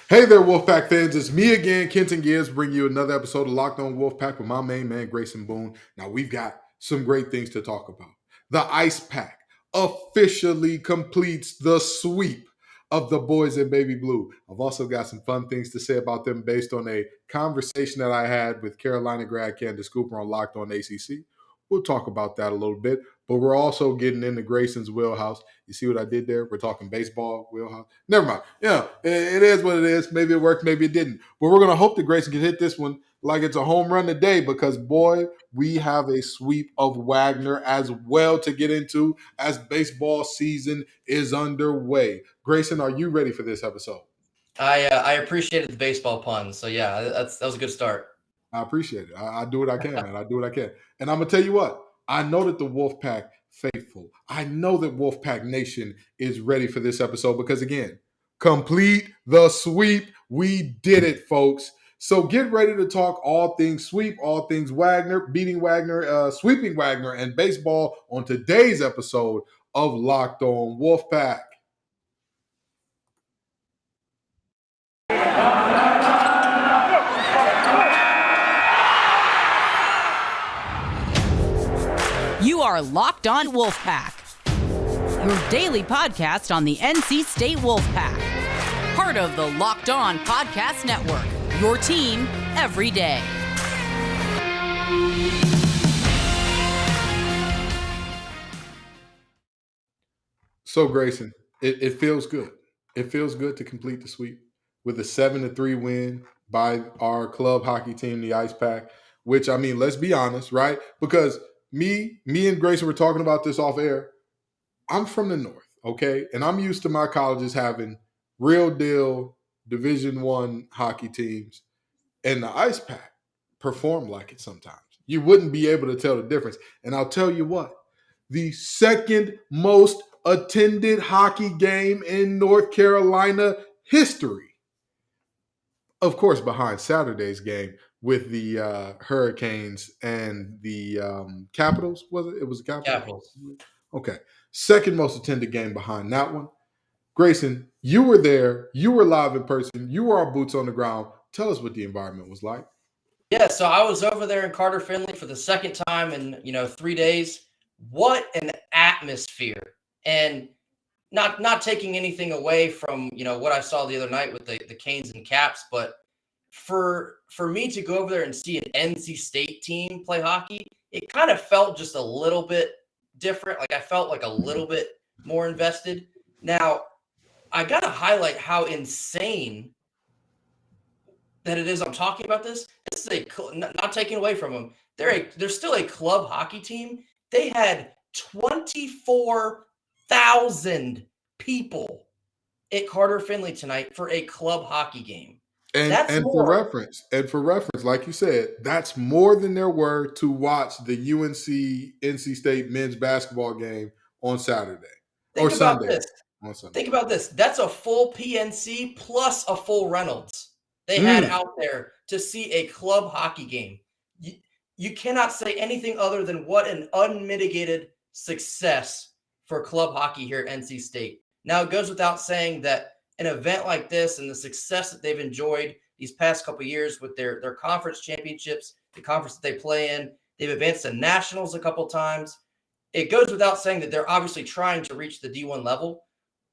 Hey there, Wolfpack fans. It's me again, Kenton Gibbs, bringing you another episode of Locked On Wolfpack with my main man, Grayson Boone. Now, we've got some great things to talk about. The Icepack officially completes the sweep of the boys in baby blue. I've also got some fun things to say about them based on a conversation that I had with Carolina grad Candace Cooper on Locked On ACC. We'll talk about that a little bit, but we're also getting into Grayson's wheelhouse. You see what I did there? We're talking baseball wheelhouse. Never mind. Yeah, it is what it is. Maybe it worked, maybe it didn't. But we're going to hope that Grayson can hit this one like it's a home run today because, boy, we have a sweep of Wagner as well to get into as baseball season is underway. Grayson, are you ready for this episode? I appreciated the baseball puns. So, yeah, that was a good start. I appreciate it. I do what I can, man. I do what I can. And I'm going to tell you what. I know that the Wolfpack faithful, I know that Wolfpack Nation is ready for this episode because, again, complete the sweep. We did it, folks. So get ready to talk all things sweep, all things Wagner, beating Wagner, sweeping Wagner, and baseball on today's episode of Locked On Wolfpack. You are Locked On Wolfpack, your daily podcast on the NC State Wolfpack. Part of the Locked On Podcast Network, your team every day. So, Grayson, it feels good. It feels good to complete the sweep with a 7-3 win by our club hockey team, the Icepack, which, I mean, let's be honest, right? Because me and Grayson were talking about this off air. I'm from the North, okay? And I'm used to my colleges having real deal Division I hockey teams, and the Icepack perform like it sometimes. You wouldn't be able to tell the difference. And I'll tell you what, the second most attended hockey game in North Carolina history, of course, behind Saturday's game with the Hurricanes and the Capitals. Was it? It was the Capitals. Okay. Second most attended game behind that one. Grayson, you were there. You were live in person. You were our boots on the ground. Tell us what the environment was like. Yeah, so I was over there in Carter Finley for the second time in 3 days. What an atmosphere! And not taking anything away from what I saw the other night with the Canes and Caps, but for me to go over there and see an NC State team play hockey, it kind of felt just a little bit different. Like I felt like a little bit more invested. Now, I got to highlight how insane that it is I'm talking about this. This is not taking away from them. They're still a club hockey team. They had 24,000 people at Carter Finley tonight for a club hockey game. And for reference, like you said, that's more than there were to watch the UNC NC State men's basketball game on Saturday or Sunday. Think about this. That's a full PNC plus a full Reynolds they had out there to see a club hockey game. You cannot say anything other than what an unmitigated success for club hockey here at NC State. Now, it goes without saying that an event like this and the success that they've enjoyed these past couple of years with their conference championships, the conference that they play in, they've advanced to nationals a couple times. It goes without saying that they're obviously trying to reach the D1 level.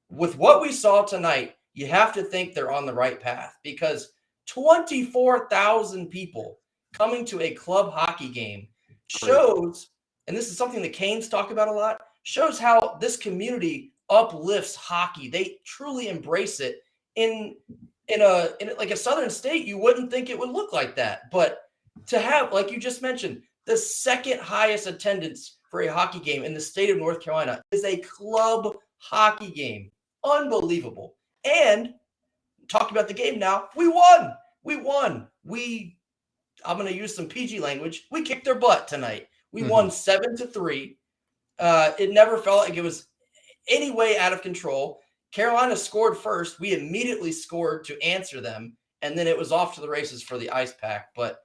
With what we saw tonight, you have to think they're on the right path because 24,000 people coming to a club hockey game shows, and this is something the Canes talk about a lot, shows how this community uplifts hockey. They truly embrace it. In like a southern state, you wouldn't think it would look like that. But to have, like you just mentioned, the second highest attendance for a hockey game in the state of North Carolina is a club hockey game. Unbelievable. And talking about the game now, we won. I'm going to use some PG language. We kicked their butt tonight. We won 7-3. It never felt like it was any way out of control. Carolina scored first. We immediately scored to answer them, and then it was off to the races for the Icepack. But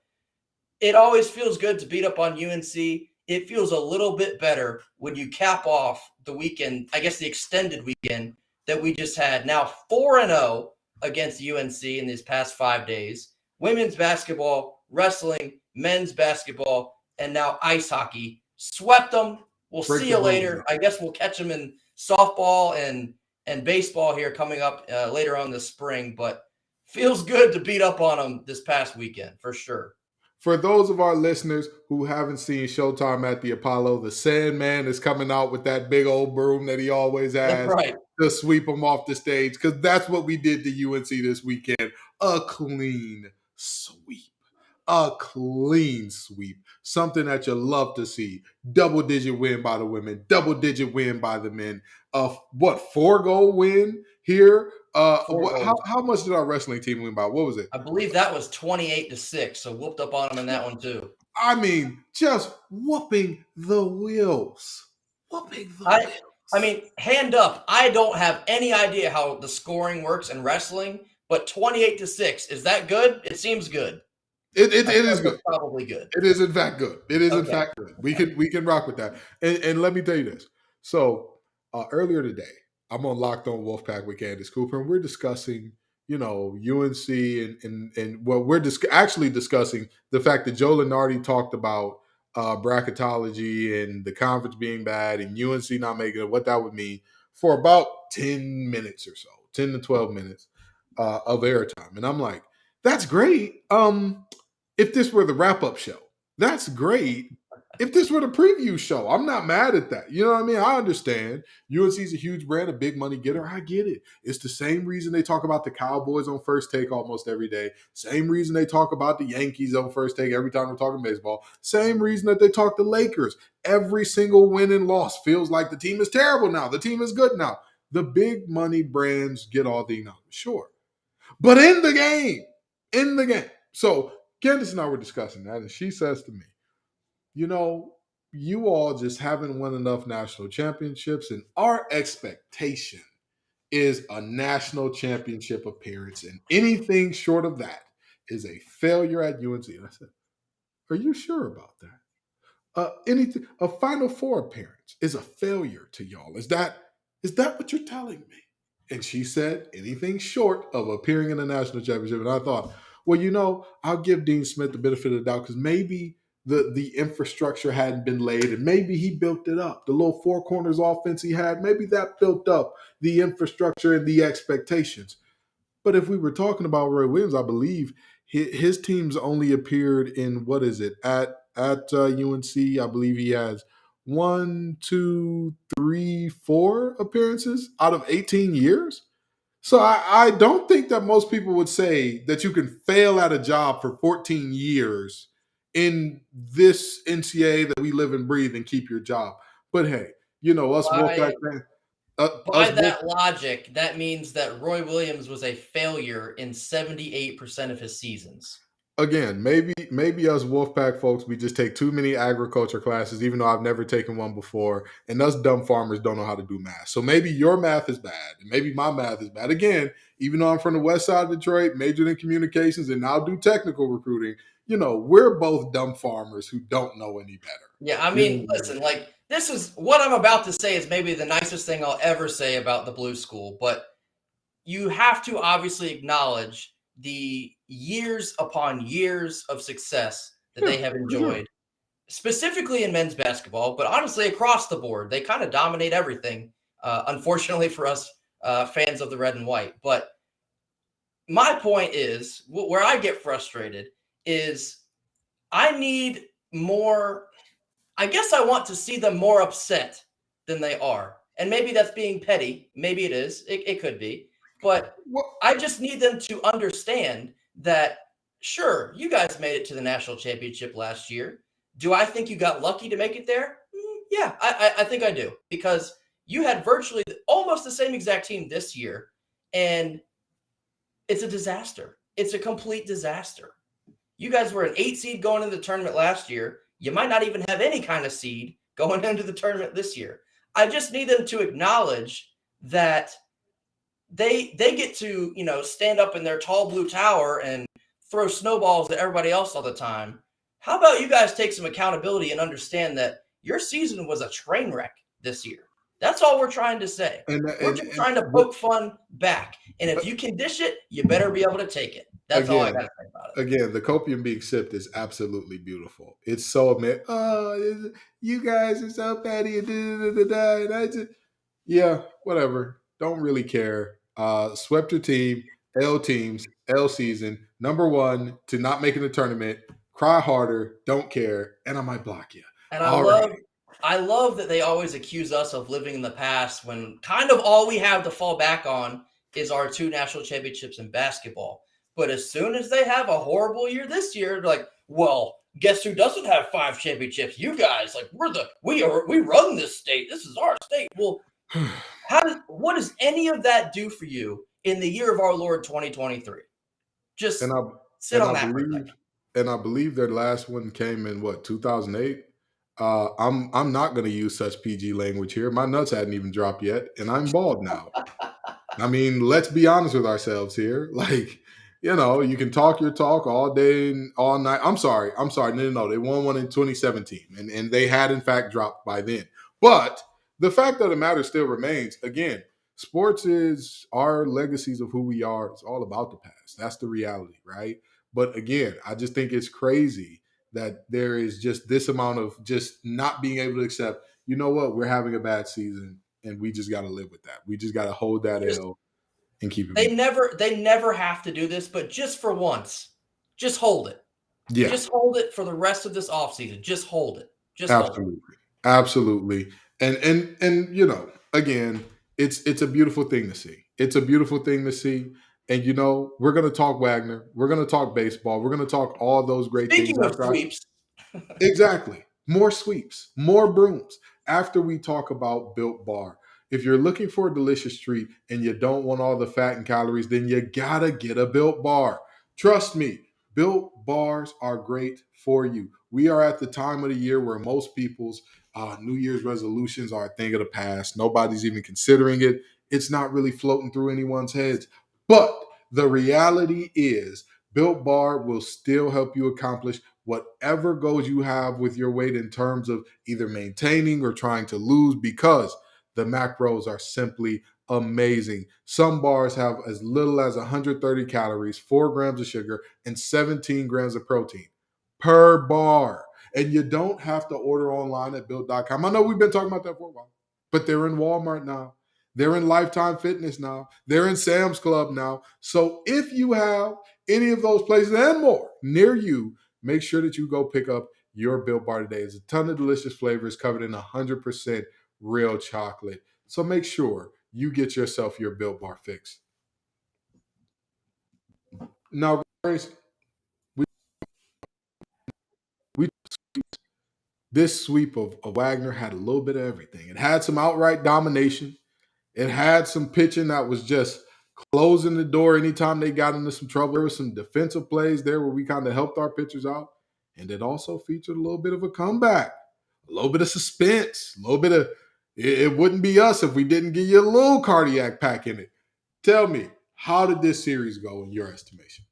it always feels good to beat up on UNC. It feels a little bit better when you cap off the weekend, I guess the extended weekend that we just had. Now 4-0 against UNC in these past 5 days. Women's basketball, wrestling, men's basketball, and now ice hockey. Swept them. We'll Break see the you rules later. down. I guess we'll catch them in softball and baseball here coming up later on this spring. But feels good to beat up on them this past weekend for sure. For those of our listeners who haven't seen Showtime at the Apollo, the Sandman is coming out with that big old broom that he always That's has right. to sweep them off the stage, because that's what we did to UNC this weekend. A clean sweep. A clean sweep. Something that you love to see. Double-digit win by the women. Double-digit win by the men. 4-goal win here? 4 goals. How much did our wrestling team win by? What was it? I believe that was 28-6, so whooped up on them in that one too. I mean, just whooping the wheels. Whooping the wheels. I mean, hand up, I don't have any idea how the scoring works in wrestling, but 28-6, is that good? It seems good. It is good. Probably good. It is in fact good. It is in Okay. fact good. We can rock with that. And let me tell you this. So earlier today, I'm on Locked On Wolfpack with Candace Cooper, and we're discussing, UNC and well, we're actually discussing the fact that Joe Lenardi talked about bracketology and the conference being bad and UNC not making it, what that would mean for about 10 minutes or so, 10 to 12 minutes of airtime. And I'm like, that's great. If this were the wrap-up show, that's great. If this were the preview show, I'm not mad at that. You know what I mean? I understand. UNC's a huge brand, a big money getter. I get it. It's the same reason they talk about the Cowboys on First Take almost every day. Same reason they talk about the Yankees on First Take every time we're talking baseball. Same reason that they talk the Lakers. Every single win and loss feels like the team is terrible now. The team is good now. The big money brands get all the numbers, sure. But in the game. So Candace and I were discussing that, and she says to me, you all just haven't won enough national championships, and our expectation is a national championship appearance, and anything short of that is a failure at UNC. And I said, are you sure about that? A Final Four appearance is a failure to y'all. Is that what you're telling me? And she said, anything short of appearing in a national championship. And I thought, well, I'll give Dean Smith the benefit of the doubt, because maybe the infrastructure hadn't been laid, and maybe he built it up. The little four corners offense he had, maybe that built up the infrastructure and the expectations. But if we were talking about Roy Williams, I believe his team's only appeared in, what is it, at UNC, I believe he has 1, 2, 3, 4 appearances out of 18 years. So I don't think that most people would say that you can fail at a job for 14 years in this NCAA that we live and breathe and keep your job. But hey, us Wolfpack fans. By that logic, that means that Roy Williams was a failure in 78% of his seasons. Again, maybe us Wolfpack folks, we just take too many agriculture classes, even though I've never taken one before, and us dumb farmers don't know how to do math. So maybe your math is bad, and maybe my math is bad. Again, even though I'm from the west side of Detroit, majored in communications, and now do technical recruiting, we're both dumb farmers who don't know any better. Yeah, I mean, listen, this is what I'm about to say is maybe the nicest thing I'll ever say about the Blue School, but you have to obviously acknowledge the years upon years of success that they have enjoyed, specifically in men's basketball, but honestly across the board. They kind of dominate everything, unfortunately for us fans of the red and white. But my point is, where I get frustrated is I need more. I guess I want to see them more upset than they are. And maybe that's being petty. Maybe it is. It could be. But I just need them to understand that, sure, you guys made it to the national championship last year. Do I think you got lucky to make it there? Yeah, I think I do. Because you had virtually almost the same exact team this year. And it's a disaster. It's a complete disaster. You guys were an 8 seed going into the tournament last year. You might not even have any kind of seed going into the tournament this year. I just need them to acknowledge that they get to, stand up in their tall blue tower and throw snowballs at everybody else all the time. How about you guys take some accountability and understand that your season was a train wreck this year? That's all we're trying to say. We're just trying to poke fun back. And if you can dish it, you better be able to take it. That's all I got to say about it. Again, the copium being sipped is absolutely beautiful. It's so amazing. Oh, you guys are so petty. And I just, yeah, whatever. Don't really care. Swept your team, L teams, L season. Number one to not making the tournament. Cry harder. Don't care. And I might block you. And I love that they always accuse us of living in the past when kind of all we have to fall back on is our 2 national championships in basketball. But as soon as they have a horrible year this year, they're like, well, guess who doesn't have 5 championships? You guys, like we run this state. This is our state. Well, what does any of that do for you in the year of our Lord 2023? Just sit on that for a second. And I believe their last one came in 2008. I'm not going to use such PG language here. My nuts hadn't even dropped yet, and I'm bald now. I mean, let's be honest with ourselves here. Like, you can talk your talk all day and all night. I'm sorry. No. They won one in 2017, and they had, in fact, dropped by then. But the fact of the matter still remains, again, sports is our legacies of who we are. It's all about the past. That's the reality, right? But again, I just think it's crazy that there is just this amount of just not being able to accept, you know what, we're having a bad season, and we just got to live with that. We just got to hold that L and keep it. They never have to do this, but just for once, just hold it. Yeah. Just hold it for the rest of this offseason. Just hold it. Absolutely. And again, it's a beautiful thing to see. It's a beautiful thing to see. And, we're going to talk Wagner. We're going to talk baseball. We're going to talk all those great things. Speaking of sweeps. Exactly. More sweeps, more brooms. After we talk about Built Bar, if you're looking for a delicious treat and you don't want all the fat and calories, then you got to get a Built Bar. Trust me, Built Bars are great for you. We are at the time of the year where most people's New Year's resolutions are a thing of the past. Nobody's even considering it. It's not really floating through anyone's heads. But the reality is Built Bar will still help you accomplish whatever goals you have with your weight in terms of either maintaining or trying to lose, because the macros are simply amazing. Some bars have as little as 130 calories, 4 grams of sugar, and 17 grams of protein per bar. And you don't have to order online at built.com. I know we've been talking about that for a while, but they're in Walmart now. They're in Lifetime Fitness now. They're in Sam's Club now. So if you have any of those places and more near you, make sure that you go pick up your Built Bar today. There's a ton of delicious flavors covered in 100% real chocolate. So make sure you get yourself your Built Bar fix. Now, Grace, this sweep of Wagner had a little bit of everything. It had some outright domination. It had some pitching that was just closing the door anytime they got into some trouble. There were some defensive plays there where we kind of helped our pitchers out. And it also featured a little bit of a comeback, a little bit of suspense, a little bit of, it wouldn't be us if we didn't give you a little cardiac pack in it. Tell me, how did this series go in your estimation?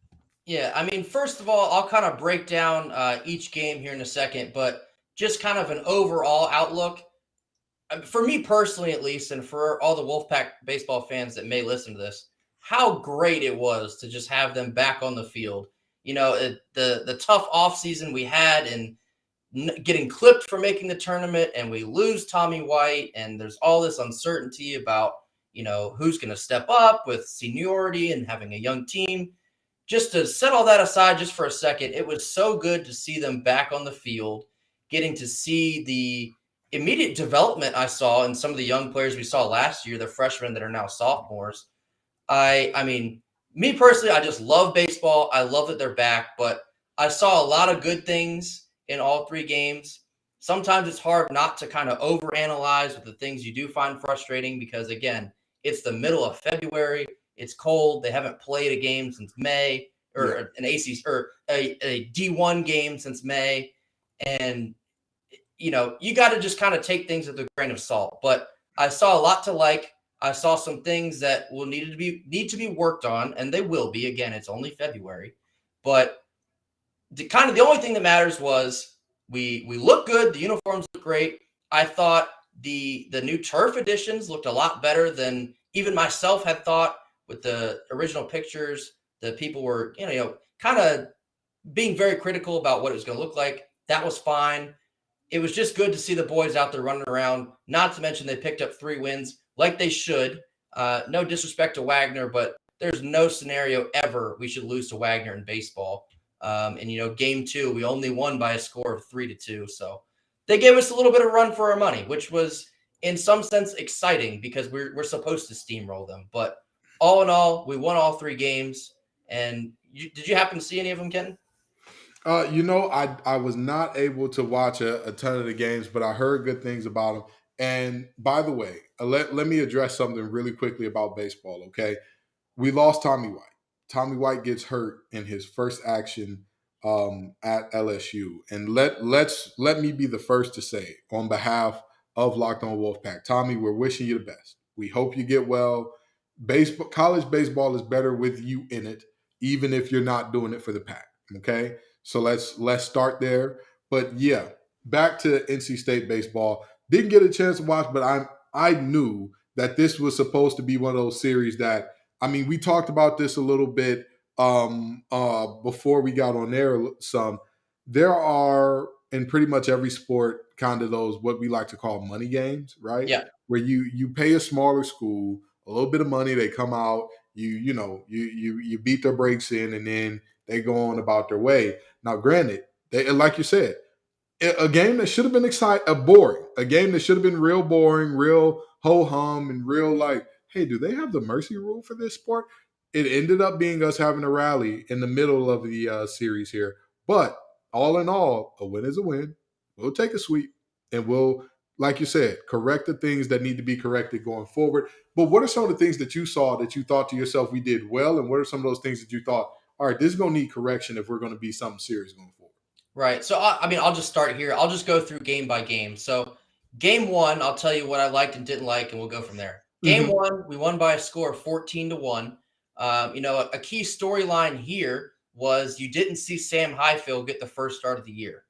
Yeah, I mean, first of all, I'll kind of break down each game here in a second, but just kind of an overall outlook. For me personally, at least, and for all the Wolfpack baseball fans that may listen to this, how great it was to just have them back on the field. The tough offseason we had and getting clipped for making the tournament, and we lose Tommy White, and there's all this uncertainty about, who's going to step up with seniority and having a young team. Just to set all that aside just for a second, it was so good to see them back on the field, getting to see the immediate development I saw in some of the young players we saw last year, the freshmen that are now sophomores. I mean, me personally, I just love baseball. I love that they're back, but I saw a lot of good things in all 3 games. Sometimes it's hard not to kind of overanalyze with the things you do find frustrating because, again, it's the middle of February. It's cold. They haven't played a game since May, or an ACC or a D1 game since May. And you got to just kind of take things with a grain of salt. But I saw a lot to like. I saw some things that will need to be worked on, and they will be. Again, it's only February. But the only thing that matters was we look good. The uniforms look great. I thought The new turf additions looked a lot better than even myself had thought with the original pictures. The people were, kind of being very critical about what it was going to look like. That was fine. It was just good to see the boys out there running around, not to mention they picked up 3 wins like they should. No disrespect to Wagner, but there's no scenario ever we should lose to Wagner in baseball. And game 2, we only won by a score of 3-2. So they gave us a little bit of run for our money, which was in some sense exciting because we're supposed to steamroll them. But all in all, we won all 3 games. And did you happen to see any of them, Kenton? I was not able to watch a ton of the games, but I heard good things about them. And by the way, let me address something really quickly about baseball, okay? We lost Tommy White. Tommy White gets hurt in his first action at LSU. And let me be the first to say on behalf of Locked On Wolfpack, Tommy, we're wishing you the best. We hope you get well. College baseball is better with you in it, even if you're not doing it for the Pack. Okay, so let's start there. But yeah, back to NC State baseball. Didn't get a chance to watch, but I knew that this was supposed to be one of those series that, I mean, we talked about this a little bit before we got on there. There are in pretty much every sport kind of those what we like to call money games, right? Yeah. Where you pay a smaller school a little bit of money, they come out, you beat their breaks in, and then they go on about their way. Now, granted, like you said, a game that should have been boring, a game that should have been real boring, real ho hum, and real like, hey, do they have the mercy rule for this sport? It ended up being us having a rally in the middle of the series here. But all in all, a win is a win. We'll take a sweep, and we'll, like you said, correct the things that need to be corrected going forward. But what are some of the things that you saw that you thought to yourself we did well, and what are some of those things that you thought, all right, this is going to need correction if we're going to be something serious going forward? Right. So, I'll just start here. I'll just go through game by game. So, game 1, I'll tell you what I liked and didn't like, and we'll go from there. Game 1, we won by a score of 14-1. A key storyline here was you didn't see Sam Highfield get the first start of the year.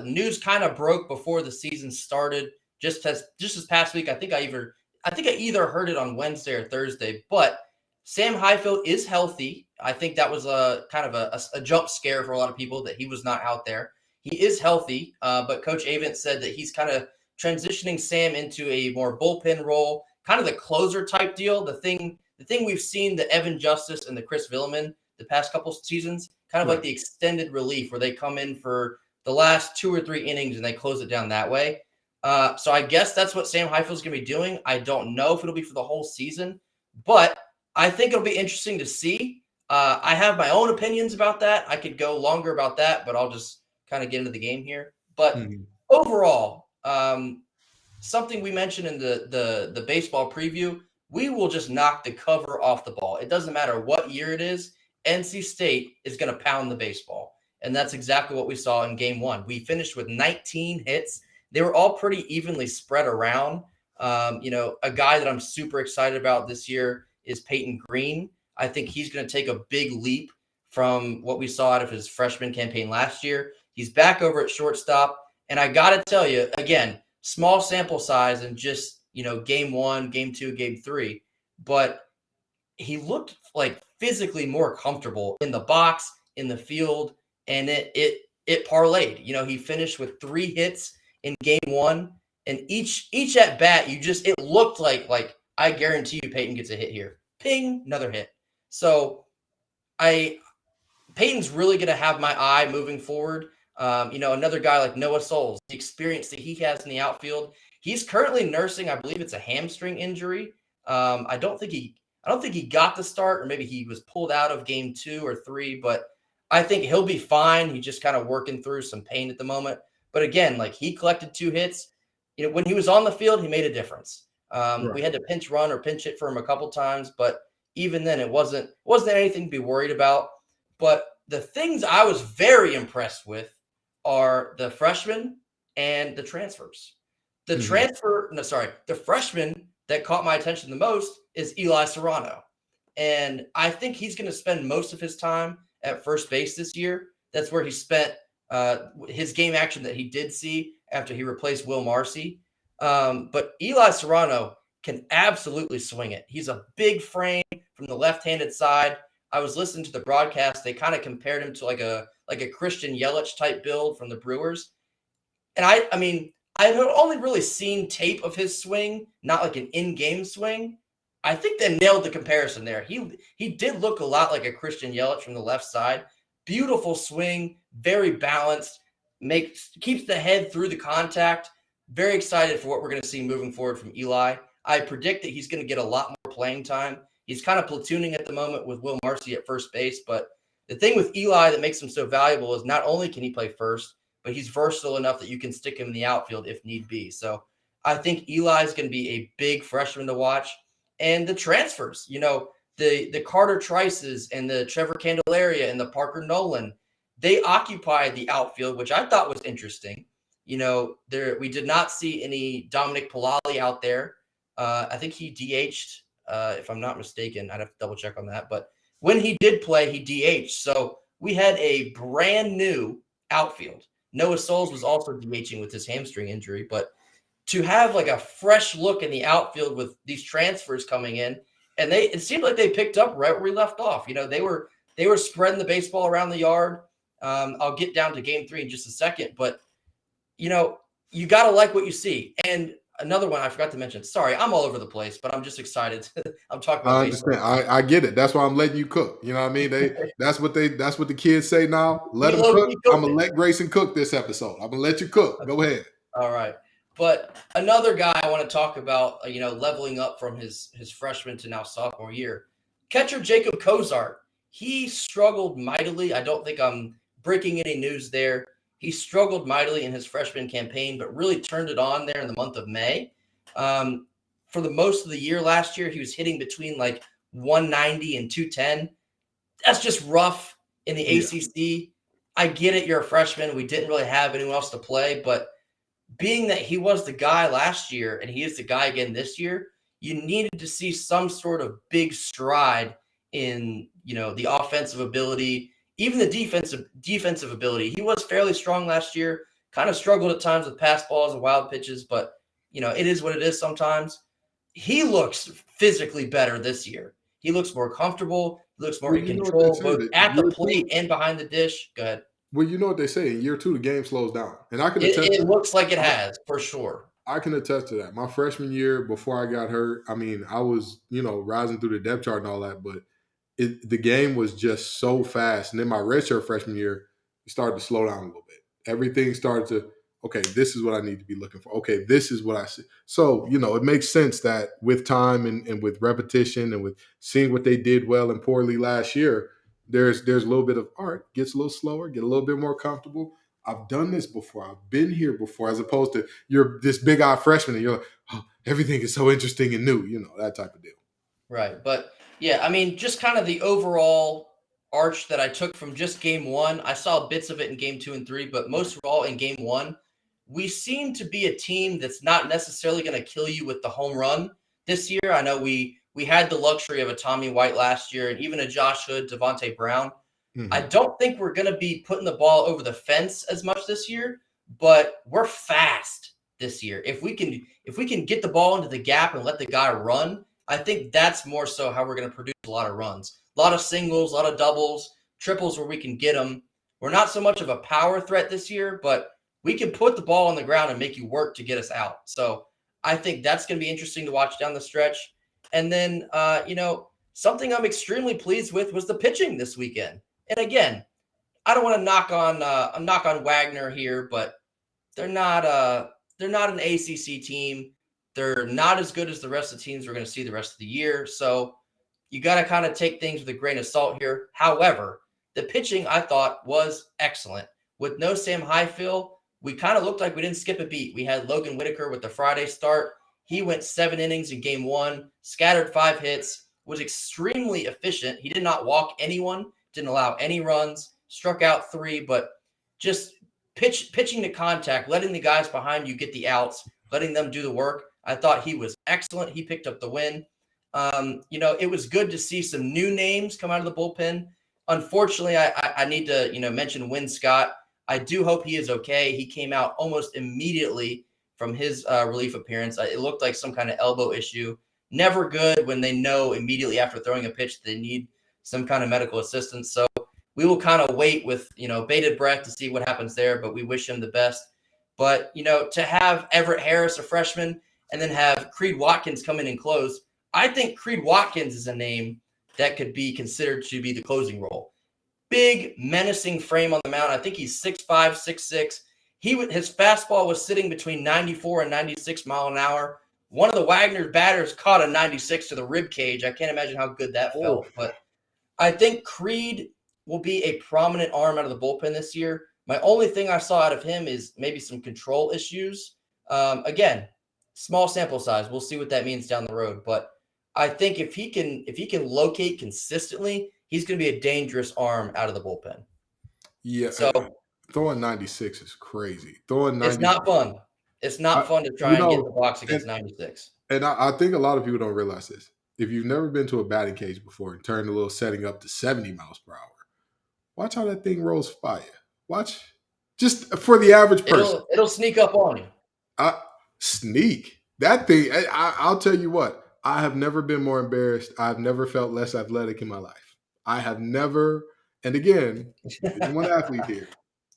News kind of broke before the season started. Just this past week, I think I either heard it on Wednesday or Thursday, but Sam Highfield is healthy. I think that was a kind of a jump scare for a lot of people that he was not out there. He is healthy, but Coach Avent said that he's kind of transitioning Sam into a more bullpen role, kind of the closer type deal. The thing we've seen the Evan Justice and the Chris Villeman the past couple seasons, kind of like the extended relief where they come in for the last 2 or 3 innings and they close it down that way. So I guess that's what Sam Highfield's going to be doing. I don't know if it'll be for the whole season, but I think it'll be interesting to see. I have my own opinions about that. I could go longer about that, but I'll just kind of get into the game here. But overall, something we mentioned in the baseball preview, we will just knock the cover off the ball. It doesn't matter what year it is. NC State is going to pound the baseball. And that's exactly what we saw in game 1. We finished with 19 hits. They were all pretty evenly spread around. A guy that I'm super excited about this year is Peyton Green. I think he's going to take a big leap from what we saw out of his freshman campaign last year. He's back over at shortstop. And I got to tell you, again, small sample size and just, game 1, game 2, game 3. But he looked like physically more comfortable in the box, in the field, and it parlayed. He finished with 3 hits in game 1. And each at bat, it looked like I guarantee you Peyton gets a hit here. Ping, another hit. So Peyton's really going to have my eye moving forward. Another guy like Noah Souls, the experience that he has in the outfield. He's currently nursing, I believe it's a hamstring injury. I don't think he got the start, or maybe he was pulled out of game 2 or 3, but I think he'll be fine. He's just kind of working through some pain at the moment. But again, like he collected 2 hits. When he was on the field, he made a difference. We had to pinch run or pinch hit for him a couple times, but even then it wasn't anything to be worried about. But the things I was very impressed with are the freshmen and the transfers. The freshman that caught my attention the most is Eli Serrano. And I think he's going to spend most of his time at first base this year. That's where he spent his game action that he did see after he replaced Will Marcy. But Eli Serrano can absolutely swing it. He's a big frame from the left-handed side. I was listening to the broadcast. They kind of compared him to like a Christian Yelich type build from the Brewers. And I mean, I had only really seen tape of his swing, not like an in-game swing. I think they nailed the comparison there. He did look a lot like a Christian Yelich from the left side. Beautiful swing, very balanced, keeps the head through the contact. Very excited for what we're going to see moving forward from Eli. I predict that he's going to get a lot more playing time. He's kind of platooning at the moment with Will Marcy at first base, but the thing with Eli that makes him so valuable is not only can he play first, but he's versatile enough that you can stick him in the outfield if need be. So I think Eli is going to be a big freshman to watch. And the transfers, the Carter Trices and the Trevor Candelaria and the Parker Nolan, they occupied the outfield, which I thought was interesting. We did not see any Dominic Polali out there. I think he DH'd, if I'm not mistaken. I'd have to double check on that. But when he did play, he DH'd. So we had a brand new outfield. Noah Souls was also DHing with his hamstring injury. But to have like a fresh look in the outfield with these transfers coming in, and it seemed like they picked up right where we left off. They were spreading the baseball around the yard. I'll get down to game 3 in just a second, but you got to like what you see. And another one I forgot to mention. Sorry, I'm all over the place, but I'm just excited. I'm talking about I understand. I get it. That's why I'm letting you cook. You know what I mean? That's what the kids say now. Let them cook. I'm gonna let Grayson cook this episode. I'm gonna let you cook. Go ahead. All right. But another guy I want to talk about, leveling up from his freshman to now sophomore year, catcher Jacob Cozart. He struggled mightily. I don't think I'm breaking any news there. He struggled mightily in his freshman campaign, but really turned it on there in the month of May. For the most of the year last year, he was hitting between like 190 and 210. That's just rough in the ACC. I get it. You're a freshman. We didn't really have anyone else to play, but being that he was the guy last year and he is the guy again this year, you needed to see some sort of big stride in, the offensive ability, even the defensive ability. He was fairly strong last year, kind of struggled at times with pass balls and wild pitches, but, it is what it is sometimes. He looks physically better this year. He looks more comfortable. He looks more in control, both at the plate and behind the dish. Go ahead. Well, you know what they say. In year 2, the game slows down. And I can attest it looks like it has, for sure. I can attest to that. My freshman year, before I got hurt, I mean, I was, rising through the depth chart and all that, but the game was just so fast. And then my redshirt freshman year, it started to slow down a little bit. Everything started to, okay, this is what I need to be looking for. Okay, this is what I see. So, it makes sense that with time and with repetition and with seeing what they did well and poorly last year, there's a little bit of art, gets a little slower, get a little bit more comfortable. I've done this before. I've been here before, as opposed to you're this big-eyed freshman and you're like, oh, everything is so interesting and new, that type of deal. Right. But, yeah, I mean, just kind of the overall arch that I took from just game 1. I saw bits of it in game 2 and 3, but most of all in game 1. We seem to be a team that's not necessarily going to kill you with the home run this year. I know we had the luxury of a Tommy White last year and even a Josh Hood, Devontae Brown. Mm-hmm. I don't think we're going to be putting the ball over the fence as much this year, but we're fast this year. If we can get the ball into the gap and let the guy run, I think that's more so how we're going to produce a lot of runs. A lot of singles, a lot of doubles, triples where we can get them. We're not so much of a power threat this year, but we can put the ball on the ground and make you work to get us out. So I think that's going to be interesting to watch down the stretch. And then, something I'm extremely pleased with was the pitching this weekend. And again, I don't want to knock on Wagner here, but they're not an ACC team. They're not as good as the rest of the teams we're going to see the rest of the year. So you got to kind of take things with a grain of salt here. However, the pitching I thought was excellent. With no Sam Highfill, we kind of looked like we didn't skip a beat. We had Logan Whitaker with the Friday start. He went 7 innings in game 1, scattered 5 hits, was extremely efficient. He did not walk anyone, didn't allow any runs, struck out 3, but just pitching to contact, letting the guys behind you get the outs, letting them do the work. I thought he was excellent. He picked up the win. It was good to see some new names come out of the bullpen. Unfortunately, I need to, mention Wynn Scott. I do hope he is okay. He came out almost immediately from his relief appearance. It looked like some kind of elbow issue. Never good when they know immediately after throwing a pitch they need some kind of medical assistance. So we will kind of wait with, bated breath to see what happens there, but we wish him the best. But, to have Everett Harris, a freshman, and then have Creed Watkins come in and close, I think Creed Watkins is a name that could be considered to be the closing role. Big, menacing frame on the mound. I think he's 6'5", 6'6". His fastball was sitting between 94 and 96 mile an hour. One of the Wagner batters caught a 96 to the rib cage. I can't imagine how good that felt. But I think Creed will be a prominent arm out of the bullpen this year. My only thing I saw out of him is maybe some control issues. Again, small sample size. We'll see what that means down the road. But I think if he can locate consistently, he's going to be a dangerous arm out of the bullpen. Yeah. So throwing 96 is crazy. Throwing 96. It's not fun. It's not fun to try and get in the box against 96. And I think a lot of people don't realize this. If you've never been to a batting cage before and turned a little setting up to 70 miles per hour, watch how that thing rolls fire. Watch. Just for the average person. It'll sneak up on you. Sneak. That thing, I'll tell you what. I have never been more embarrassed. I've never felt less athletic in my life. I have never, and again, there's one athlete here.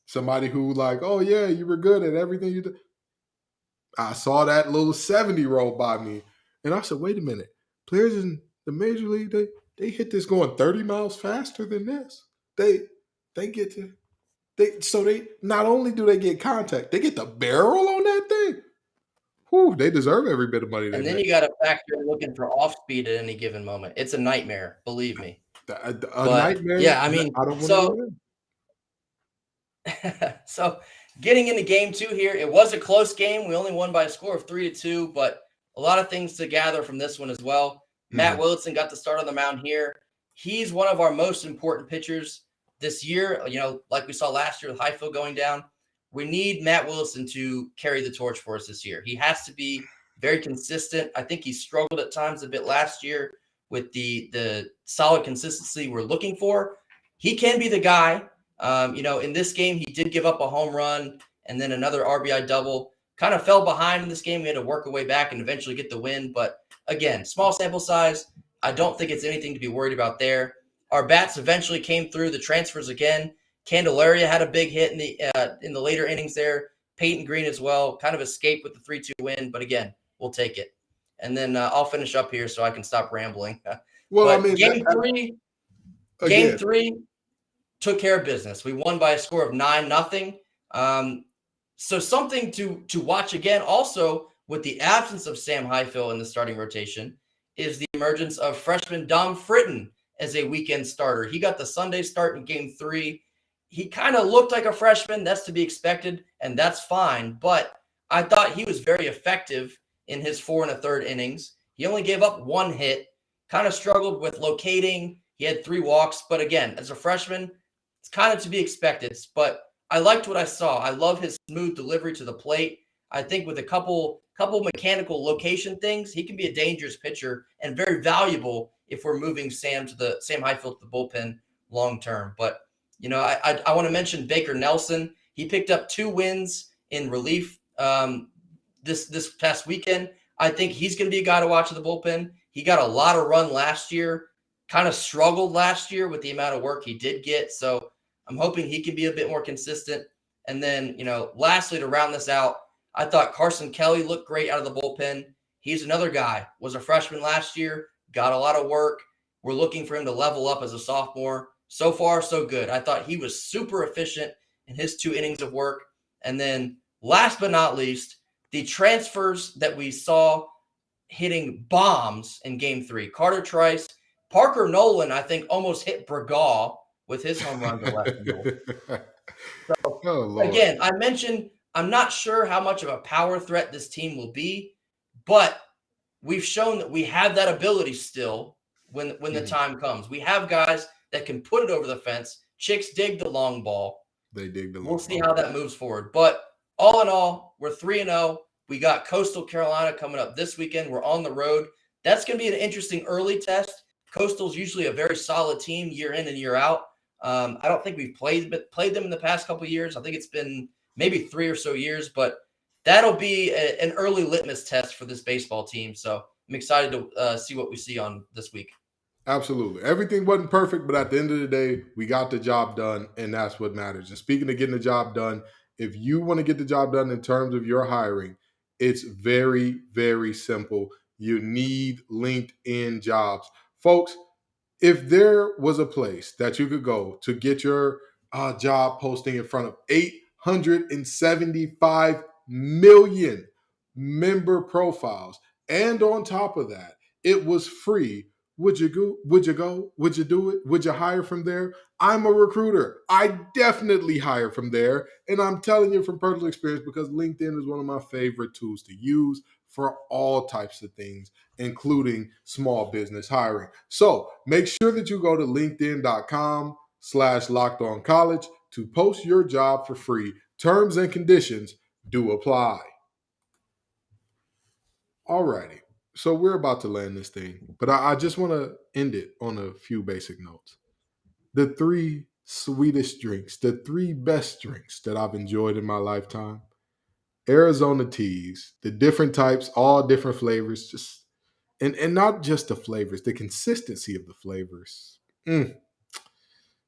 Somebody who like, oh yeah, you were good at everything you did. I saw that little 70 roll by me, and I said, wait a minute. Players in the major league, they hit this going 30 miles faster than this. They not only do they get contact, they get the barrel on that thing. Whew, they deserve every bit of money they And then make. you got to factor in looking for off speed at any given moment. It's a nightmare, believe me. A nightmare. Yeah, I mean, I don't want to so getting into game 2 here, it was a close game. We only won by a score of 3-2, but a lot of things to gather from this one as well. Matt Willitson got the start on the mound here. He's one of our most important pitchers this year. Like we saw last year with Highfield going down. We need Matt Willitson to carry the torch for us this year. He has to be very consistent. I think he struggled at times a bit last year with the solid consistency we're looking for. He can be the guy. In this game, he did give up a home run and then another RBI double. Kind of fell behind in this game. We had to work our way back and eventually get the win. But again, small sample size. I don't think it's anything to be worried about there. Our bats eventually came through. The transfers again. Candelaria had a big hit in the later innings there. Peyton Green as well. Kind of escaped with the 3-2 win. But again, we'll take it. And then I'll finish up here so I can stop rambling. Well, game three took care of business. We won by a score of 9-0. So something to watch again also with the absence of Sam Highfield in the starting rotation is the emergence of freshman Dom Fritton as a weekend starter. He got the Sunday start in game 3. He kind of looked like a freshman. That's to be expected, and that's fine. But I thought he was very effective in his 4 1/3 innings. He only gave up 1 hit, kind of struggled with locating. He had 3 walks. But again, as a freshman, it's kind of to be expected. But I liked what I saw. I love his smooth delivery to the plate. I think with a couple mechanical location things, he can be a dangerous pitcher and very valuable if we're moving Sam Highfield to the bullpen long term. But I want to mention Baker Nelson. He picked up 2 wins in relief this past weekend. I think he's going to be a guy to watch in the bullpen. He got a lot of run last year, kind of struggled last year with the amount of work he did get. So I'm hoping he can be a bit more consistent. And then, lastly, to round this out, I thought Carson Kelly looked great out of the bullpen. He's another guy, was a freshman last year, got a lot of work. We're looking for him to level up as a sophomore. So far, so good. I thought he was super efficient in his 2 innings of work. And then last but not least, the transfers that we saw hitting bombs in game 3. Carter Trice, Parker Nolan, I think, almost hit Bregaw with his home run to left field. So, again, I mentioned I'm not sure how much of a power threat this team will be, but we've shown that we have that ability still when the time comes. We have guys that can put it over the fence. Chicks dig the long ball. They dig the long ball. We'll see how that moves forward. But all in all, we're 3-0. We got Coastal Carolina coming up this weekend. We're on the road. That's going to be an interesting early test. Coastal's usually a very solid team year in and year out. I don't think we've played them in the past couple of years. I think it's been maybe 3 or so years, but that'll be an early litmus test for this baseball team. So I'm excited to see what we see on this week. Absolutely. Everything wasn't perfect, but at the end of the day, we got the job done, and that's what matters. And speaking of getting the job done, if you want to get the job done in terms of your hiring, it's very, very simple. You need LinkedIn Jobs. Folks, if there was a place that you could go to get your job posting in front of 875 million member profiles, and on top of that, it was free, would you go? Would you go? Would you do it? Would you hire from there? I'm a recruiter. I definitely hire from there. And I'm telling you from personal experience because LinkedIn is one of my favorite tools to use for all types of things, including small business hiring. So make sure that you go to linkedin.com/lockedoncollege to post your job for free. Terms and conditions do apply. Alrighty. So we're about to land this thing, but I just want to end it on a few basic notes. The 3 sweetest drinks, the 3 best drinks that I've enjoyed in my lifetime. Arizona teas, the different types, all different flavors, just and not just the flavors, the consistency of the flavors.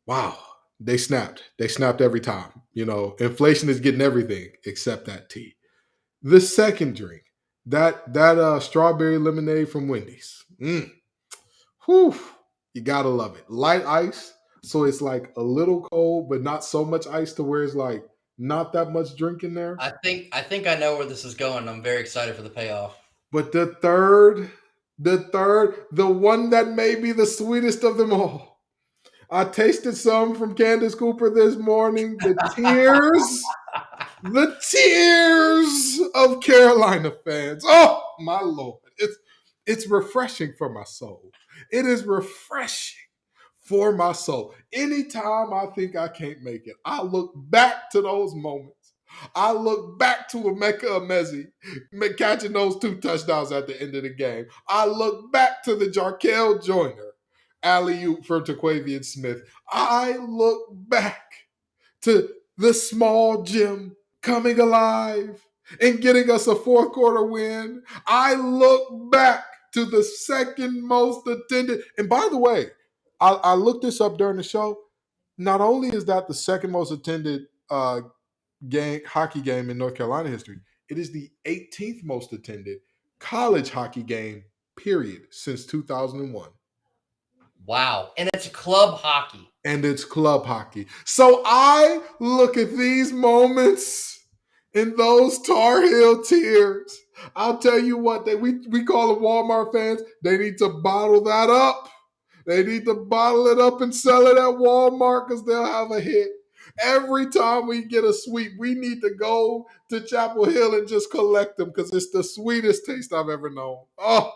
Wow, they snapped. They snapped every time. Inflation is getting everything except that tea. The second drink, that strawberry lemonade from Wendy's. Whew, you gotta love it. Light ice, so it's like a little cold, but not so much ice to where it's like not that much drink in there. I think I know where this is going. I'm very excited for the payoff. But the third, the one that may be the sweetest of them all. I tasted some from Candace Cooper this morning. The tears of Carolina fans. Oh, my Lord. It's refreshing for my soul. It is refreshing for my soul. Anytime I think I can't make it, I look back to those moments. I look back to Emeka Emezi catching those 2 touchdowns at the end of the game. I look back to the Jarkel Joyner alley-oop for Taquavian Smith. I look back to the small Jim coming alive and getting us a 4th quarter win. I look back to the second most attended. And by the way, I looked this up during the show. Not only is that the second most attended hockey game in North Carolina history, it is the 18th most attended college hockey game, period, since 2001. Wow. And it's club hockey. So I look at these moments in those Tar Heel tears. I'll tell you what, we call them Walmart fans. They need to bottle that up. They need to bottle it up and sell it at Walmart because they'll have a hit. Every time we get a sweep, we need to go to Chapel Hill and just collect them because it's the sweetest taste I've ever known. Oh,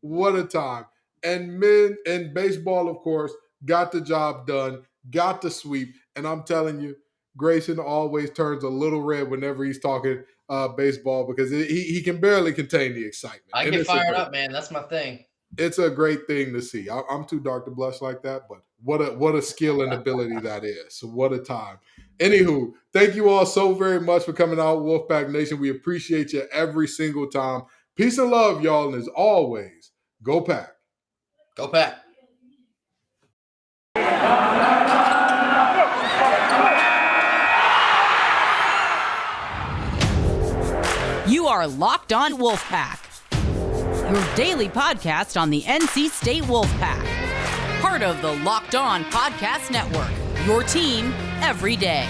what a time. And men and baseball, of course, got the job done, got the sweep. And I'm telling you, Grayson always turns a little red whenever he's talking baseball because he can barely contain the excitement. I get fired up, man. That's my thing. It's a great thing to see. I'm too dark to blush like that, but what a skill and ability that is. So what a time. Anywho, thank you all so very much for coming out, Wolfpack Nation. We appreciate you every single time. Peace and love, y'all. And as always, go Pack. Go Pack. You are Locked On Wolfpack, your daily podcast on the NC State Wolfpack. Part of the Locked On Podcast Network, your team every day.